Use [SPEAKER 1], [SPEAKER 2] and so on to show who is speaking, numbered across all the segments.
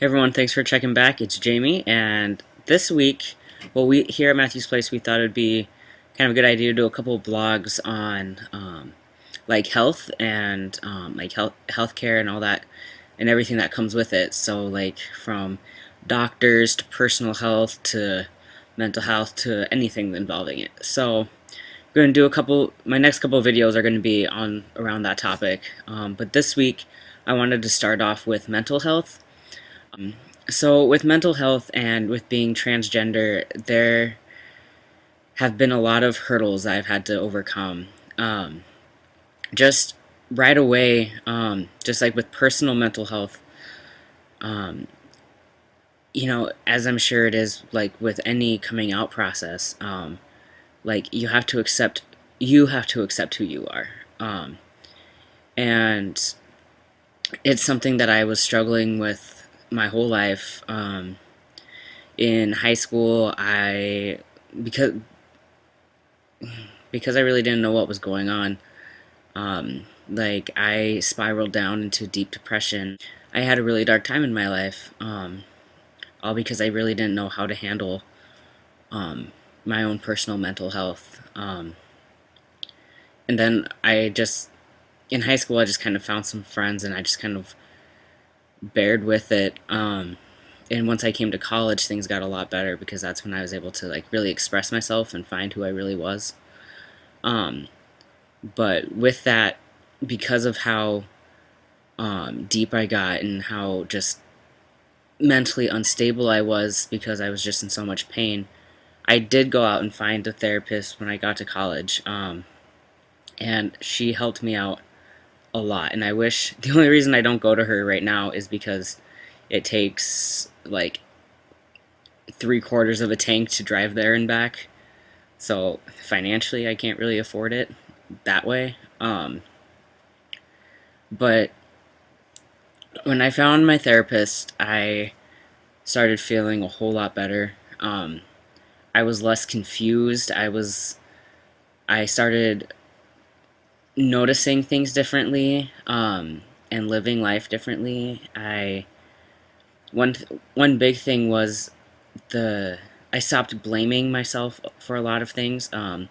[SPEAKER 1] Hey everyone, thanks for checking back. It's Jamie, and this week, well, we here at Matthew's Place, we thought it'd be kind of a good idea to do a couple of blogs on like health and like healthcare and all that, and everything that comes with it. So like from doctors to personal health to mental health to anything involving it. So we're going to do a couple. My next couple of videos are going to be on around that topic. But this week, I wanted to start off with mental health. So, with mental health and with being transgender, there have been a lot of hurdles I've had to overcome. Just right away, just like with personal mental health, um, as I'm sure it is, like with any coming out process, like you have to accept who you are, and it's something that I was struggling with my whole life. In high school, because because I really didn't know what was going on. Like I spiraled down into deep depression. I had a really dark time in my life, all because I really didn't know how to handle my own personal mental health. And then in high school, I just kind of found some friends, and I just kind of bared with it. And once I came to college, things got a lot better because that's when I was able to like really express myself and find who I really was. Um, but with that, because of how deep I got and how just mentally unstable I was because I was just in so much pain, I did go out and find a therapist when I got to college, and she helped me out a lot. And I wish the only reason I don't go to her right now is because it takes like 3/4 of a tank to drive there and back. So financially, I can't really afford it that way. But when I found my therapist, I started feeling a whole lot better. I was less confused. I started noticing things differently, and living life differently. One big thing was the I stopped blaming myself for a lot of things. I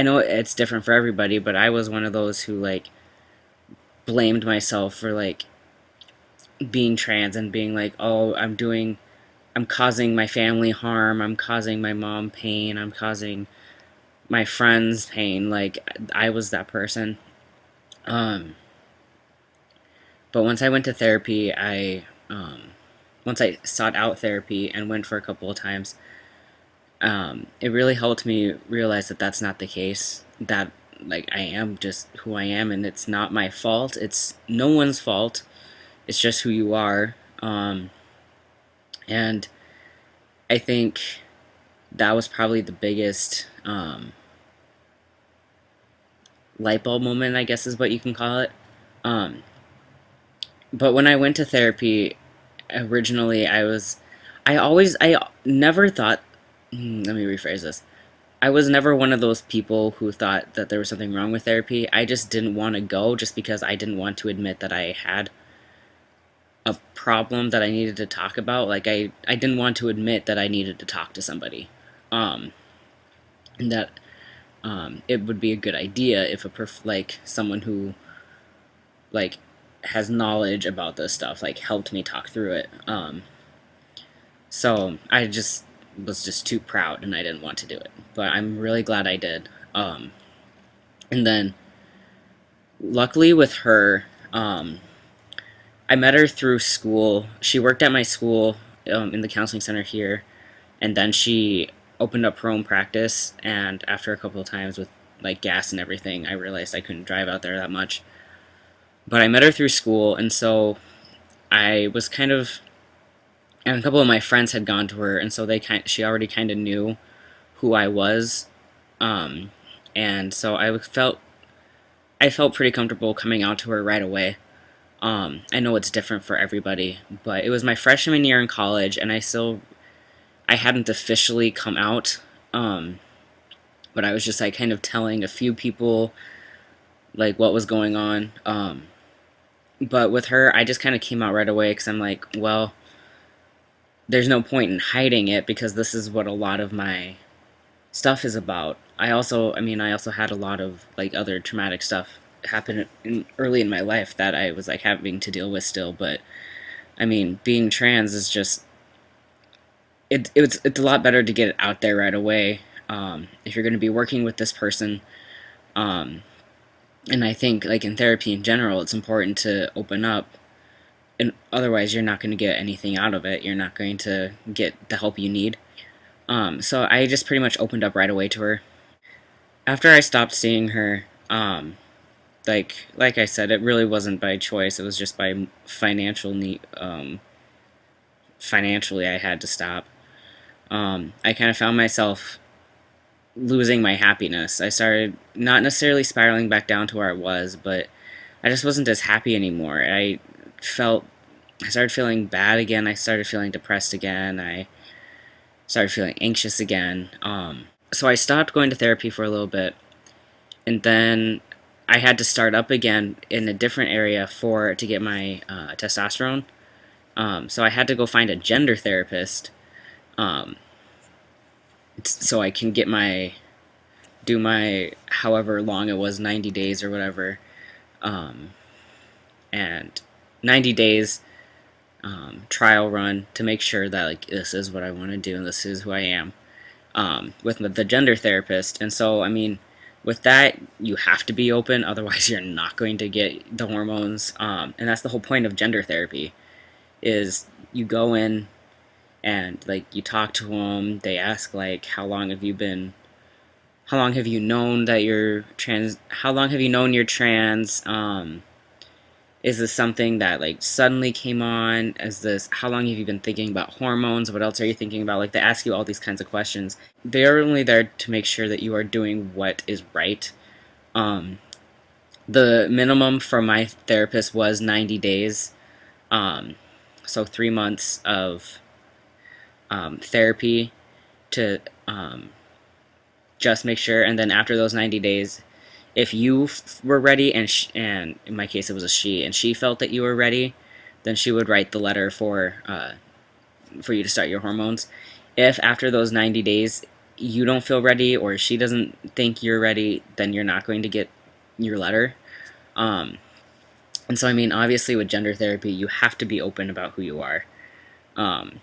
[SPEAKER 1] know it's different for everybody, but I was one of those who like blamed myself for like being trans and being like, oh, I'm causing my family harm, I'm causing my mom pain, I'm causing my friends pain. Like I was that person. Um, but once I went to therapy, once I sought out therapy and went for a couple of times, it really helped me realize that that's not the case. That like I am just who I am, and it's not my fault. It's no one's fault. It's just who you are. And I think that was probably the biggest light bulb moment, I guess is what you can call it. Um, but when I went to therapy, originally I never thought, let me rephrase this. I was never one of those people who thought that there was something wrong with therapy. I just didn't want to go just because I didn't want to admit that I had a problem that I needed to talk about. Like I didn't want to admit that I needed to talk to somebody. Um, and that it would be a good idea if like someone who like has knowledge about this stuff like helped me talk through it. So I just was just too proud and I didn't want to do it. But I'm really glad I did. And then luckily with her, I met her through school. She worked at my school, in the counseling center here, and then she opened up her own practice. And after a couple of times with like gas and everything, I realized I couldn't drive out there that much. But I met her through school, and so I was kind of, and a couple of my friends had gone to her, and so she already kind of knew who I was, um, and so I felt pretty comfortable coming out to her right away. I know it's different for everybody, but it was my freshman year in college, and I hadn't officially come out, but I was just like kind of telling a few people like what was going on. But with her, I just kind of came out right away because I'm like, well, there's no point in hiding it because this is what a lot of my stuff is about. I also had a lot of like other traumatic stuff happen early in my life that I was like having to deal with still. But I mean, being trans is just it's a lot better to get it out there right away. If you're going to be working with this person, um, and I think like in therapy in general, it's important to open up. And otherwise, you're not going to get anything out of it. You're not going to get the help you need. So I just pretty much opened up right away to her. After I stopped seeing her, like I said, it really wasn't by choice. It was just by financial need. Financially, I had to stop. I kind of found myself losing my happiness. I started not necessarily spiraling back down to where I was, but I just wasn't as happy anymore. Felt I started feeling bad again. I started feeling depressed again. I started feeling anxious again. So I stopped going to therapy for a little bit, and then I had to start up again in a different area to get my testosterone. So I had to go find a gender therapist, um, so I can do my however long it was, 90 days or whatever, um, and 90 days trial run to make sure that like this is what I want to do and this is who I am, with the gender therapist. And so I mean, with that you have to be open, otherwise you're not going to get the hormones. And that's the whole point of gender therapy, is you go in and like you talk to them. They ask like, how long have you known that you're trans? How long have you known you're trans? Is this something that like suddenly came on? How long have you been thinking about hormones? What else are you thinking about? Like they ask you all these kinds of questions. They are only there to make sure that you are doing what is right. Um, the minimum for my therapist was 90 days. Um, so 3 months of therapy to just make sure. And then after those 90 days, if you were ready, and in my case it was a she, and she felt that you were ready, then she would write the letter for you to start your hormones. If after those 90 days you don't feel ready or she doesn't think you're ready, then you're not going to get your letter. Um, and so I mean, obviously with gender therapy, you have to be open about who you are. Um,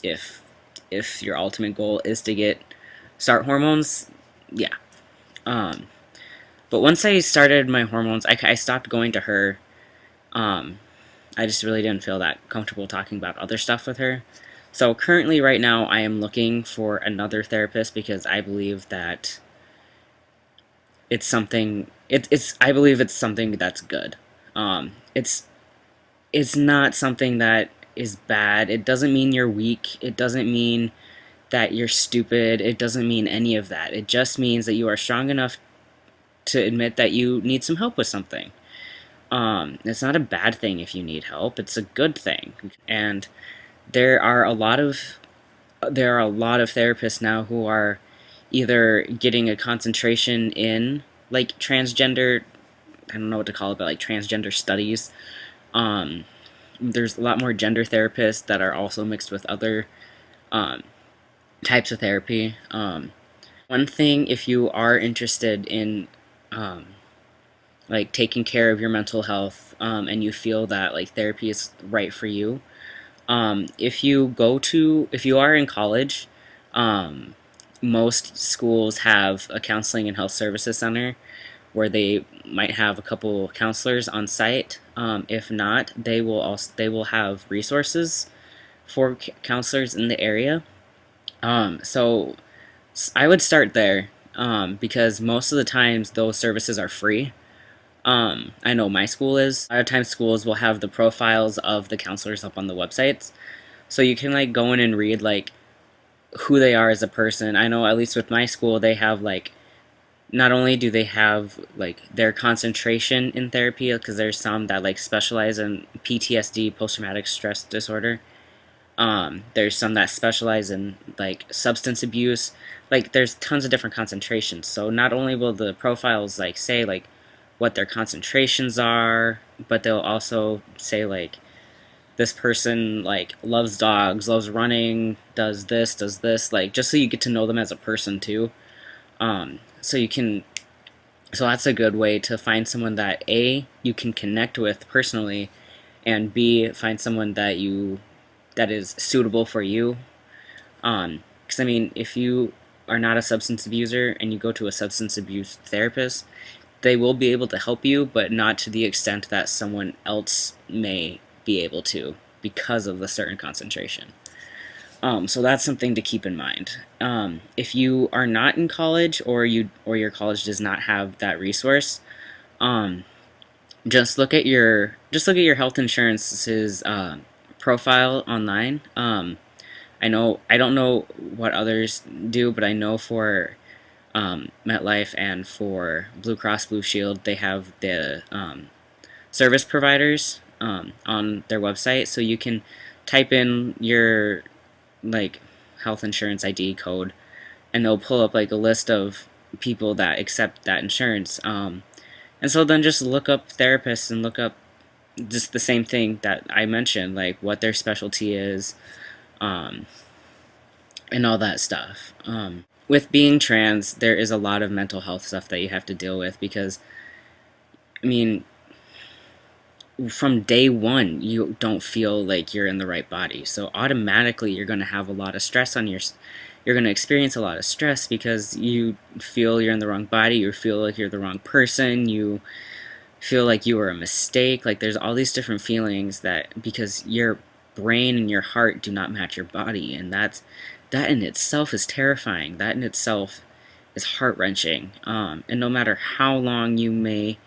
[SPEAKER 1] if if your ultimate goal is to get start hormones, yeah. Um, but once I started my hormones, I stopped going to her. Um, I just really didn't feel that comfortable talking about other stuff with her. So currently, right now, I am looking for another therapist because I believe that it's something. It's I believe it's something that's good. It's not something that is bad. It doesn't mean you're weak. It doesn't mean that you're stupid. It doesn't mean any of that. It just means that you are strong enough to admit that you need some help with something. It's not a bad thing if you need help. It's a good thing. And there are a lot of therapists now who are either getting a concentration in like transgender, I don't know what to call it, but like transgender studies. Um, there's a lot more gender therapists that are also mixed with other um, types of therapy. One thing, if you are interested in um, like taking care of your mental health, and you feel that like therapy is right for you, if you are in college, um, most schools have a counseling and health services center where they might have a couple counselors on site. If not, they will have resources for counselors in the area. So I would start there, because most of the times those services are free. I know my school is. A lot of times schools will have the profiles of the counselors up on the websites, so you can like go in and read like who they are as a person. I know at least with my school they have like, not only do they have like their concentration in therapy, because there's some that like specialize in PTSD, post traumatic stress disorder. There's some that specialize in like substance abuse. Like there's tons of different concentrations. So not only will the profiles like say like what their concentrations are, but they'll also say like this person like loves dogs, loves running, does this, like just so you get to know them as a person too. So you can, so that's a good way to find someone that A, you can connect with personally, and B, find someone that is suitable for you. Because I mean, if you are not a substance abuser and you go to a substance abuse therapist, they will be able to help you, but not to the extent that someone else may be able to because of the certain concentration. So that's something to keep in mind. If you are not in college, or your college does not have that resource, um, just look at your health insurance's profile online. I don't know what others do, but I know for MetLife and for Blue Cross Blue Shield, they have the service providers on their website, so you can type in your like health insurance ID code, and they'll pull up like a list of people that accept that insurance. And so then just look up therapists and look up just the same thing that I mentioned, like what their specialty is, um, and all that stuff. With being trans, there is a lot of mental health stuff that you have to deal with because, I mean, from day one, you don't feel like you're in the right body. So automatically, you're going to have a lot of stress on you're going to experience a lot of stress because you feel you're in the wrong body, you feel like you're the wrong person, you feel like you were a mistake. Like there's all these different feelings that because your brain and your heart do not match your body, and that in itself is terrifying. That in itself is heart-wrenching. And no matter how long you may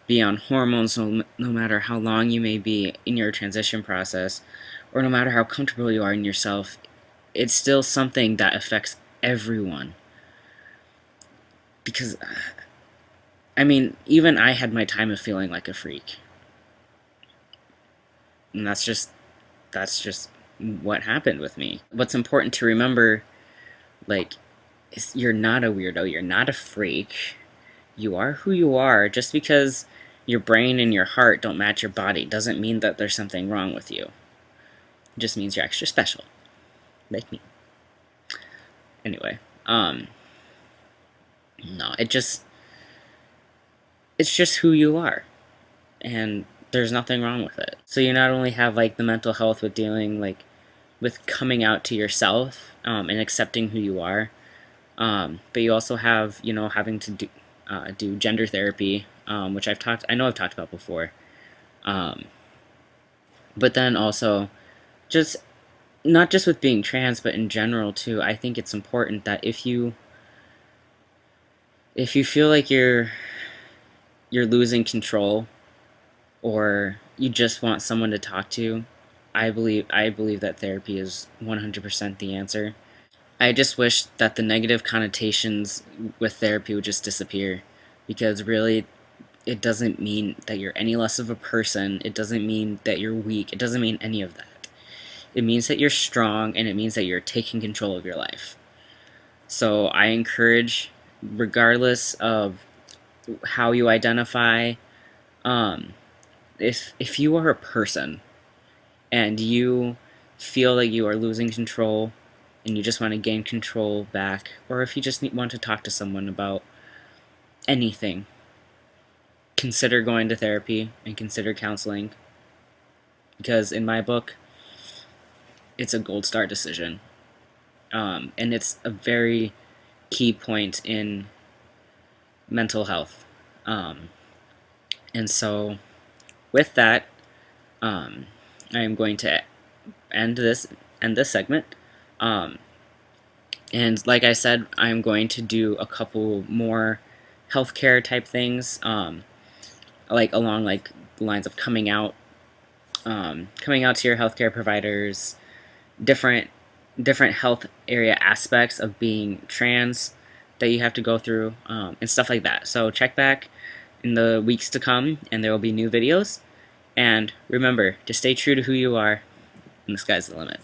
[SPEAKER 1] be on hormones, no matter how long you may be in your transition process, or no matter how comfortable you are in yourself, it's still something that affects everyone. Because, I mean, even I had my time of feeling like a freak. And that's just what happened with me. What's important to remember, like, is you're not a weirdo, you're not a freak. You are who you are. Just because your brain and your heart don't match your body doesn't mean that there's something wrong with you. It just means you're extra special. Like me. Anyway, no, it's just who you are. And there's nothing wrong with it. So you not only have like the mental health with dealing like with coming out to yourself, and accepting who you are, but you also have, you know, having to do gender therapy, which I know I've talked about before. Um, but then also, just not just with being trans, but in general too. I think it's important that if you feel like you're losing control, or you just want someone to talk to, I believe that therapy is 100% the answer. I just wish that the negative connotations with therapy would just disappear, because really it doesn't mean that you're any less of a person. It doesn't mean that you're weak. It doesn't mean any of that. It means that you're strong, and it means that you're taking control of your life. So I encourage, regardless of how you identify, um, if you are a person and you feel like you are losing control and you just want to gain control back, or if you just want to talk to someone about anything, consider going to therapy and consider counseling, because in my book, it's a gold star decision. And it's a very key point in mental health. Um, and so, with that, I am going to end this segment. Um, and like I said, I'm going to do a couple more healthcare type things, like along like the lines of coming out to your healthcare providers, different health area aspects of being trans that you have to go through, and stuff like that. So check back in the weeks to come, and there will be new videos. And remember to stay true to who you are, and the sky's the limit.